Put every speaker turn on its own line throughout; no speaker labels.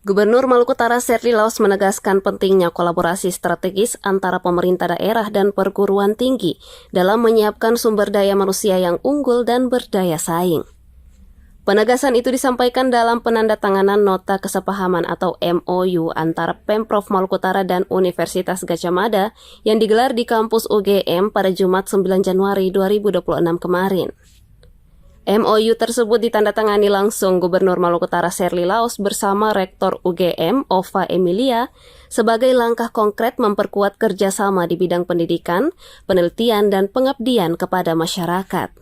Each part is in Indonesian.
Gubernur Maluku Utara Serly Laos menegaskan pentingnya kolaborasi strategis antara pemerintah daerah dan perguruan tinggi dalam menyiapkan sumber daya manusia yang unggul dan berdaya saing. Penegasan itu disampaikan dalam penandatanganan Nota Kesepahaman atau MOU antara Pemprov Maluku Utara dan Universitas Gadjah Mada yang digelar di kampus UGM pada Jumat 9 Januari 2026 kemarin. MOU tersebut ditandatangani langsung Gubernur Maluku Utara Serly Laos bersama Rektor UGM Ova Emilia sebagai langkah konkret memperkuat kerjasama di bidang pendidikan, penelitian, dan pengabdian kepada masyarakat.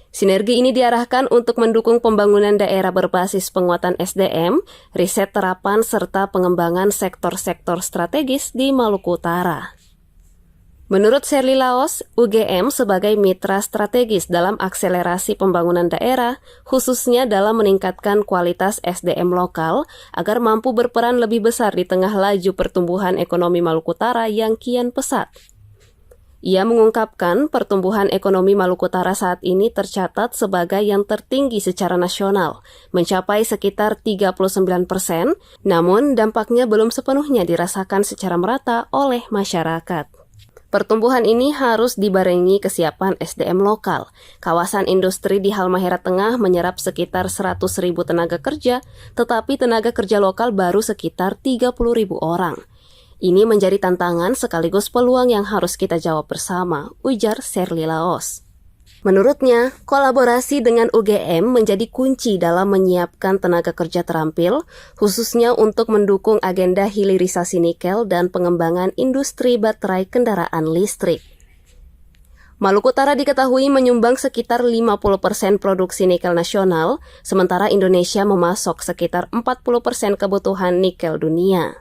Sinergi ini diarahkan untuk mendukung pembangunan daerah berbasis penguatan SDM, riset terapan, serta pengembangan sektor-sektor strategis di Maluku Utara. Menurut Serly Laos, UGM sebagai mitra strategis dalam akselerasi pembangunan daerah, khususnya dalam meningkatkan kualitas SDM lokal agar mampu berperan lebih besar di tengah laju pertumbuhan ekonomi Maluku Utara yang kian pesat. Ia mengungkapkan pertumbuhan ekonomi Maluku Utara saat ini tercatat sebagai yang tertinggi secara nasional, mencapai sekitar 39%, namun dampaknya belum sepenuhnya dirasakan secara merata oleh masyarakat. Pertumbuhan ini harus dibarengi kesiapan SDM lokal. Kawasan industri di Halmahera Tengah menyerap sekitar 100.000 tenaga kerja, tetapi tenaga kerja lokal baru sekitar 30.000 orang. Ini menjadi tantangan sekaligus peluang yang harus kita jawab bersama, ujar Serly Laos. Menurutnya, kolaborasi dengan UGM menjadi kunci dalam menyiapkan tenaga kerja terampil, khususnya untuk mendukung agenda hilirisasi nikel dan pengembangan industri baterai kendaraan listrik. Maluku Utara diketahui menyumbang sekitar 50% produksi nikel nasional, sementara Indonesia memasok sekitar 40% kebutuhan nikel dunia.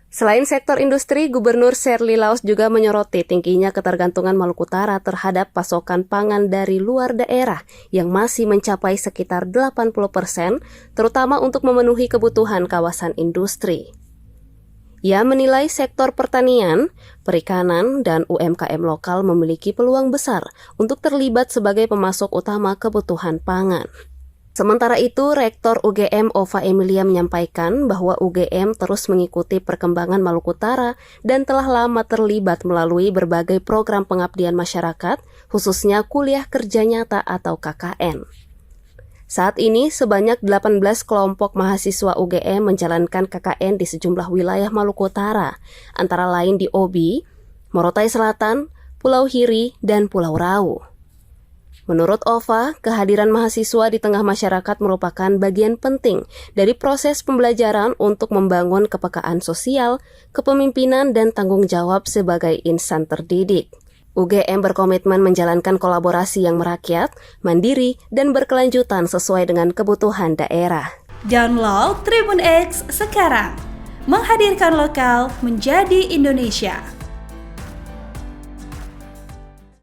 Selain sektor industri, Gubernur Serly Laos juga menyoroti tingginya ketergantungan Maluku Utara terhadap pasokan pangan dari luar daerah yang masih mencapai sekitar 80%, terutama untuk memenuhi kebutuhan kawasan industri. Ia menilai sektor pertanian, perikanan, dan UMKM lokal memiliki peluang besar untuk terlibat sebagai pemasok utama kebutuhan pangan. Sementara itu, Rektor UGM Ova Emilia menyampaikan bahwa UGM terus mengikuti perkembangan Maluku Utara dan telah lama terlibat melalui berbagai program pengabdian masyarakat, khususnya kuliah kerja nyata atau KKN. Saat ini, sebanyak 18 kelompok mahasiswa UGM menjalankan KKN di sejumlah wilayah Maluku Utara, antara lain di Obi, Morotai Selatan, Pulau Hiri, dan Pulau Rau. Menurut Ova, kehadiran mahasiswa di tengah masyarakat merupakan bagian penting dari proses pembelajaran untuk membangun kepekaan sosial, kepemimpinan, dan tanggung jawab sebagai insan terdidik. UGM berkomitmen menjalankan kolaborasi yang merakyat, mandiri, dan berkelanjutan sesuai dengan kebutuhan daerah.
Download Tribun X sekarang, menghadirkan lokal menjadi Indonesia.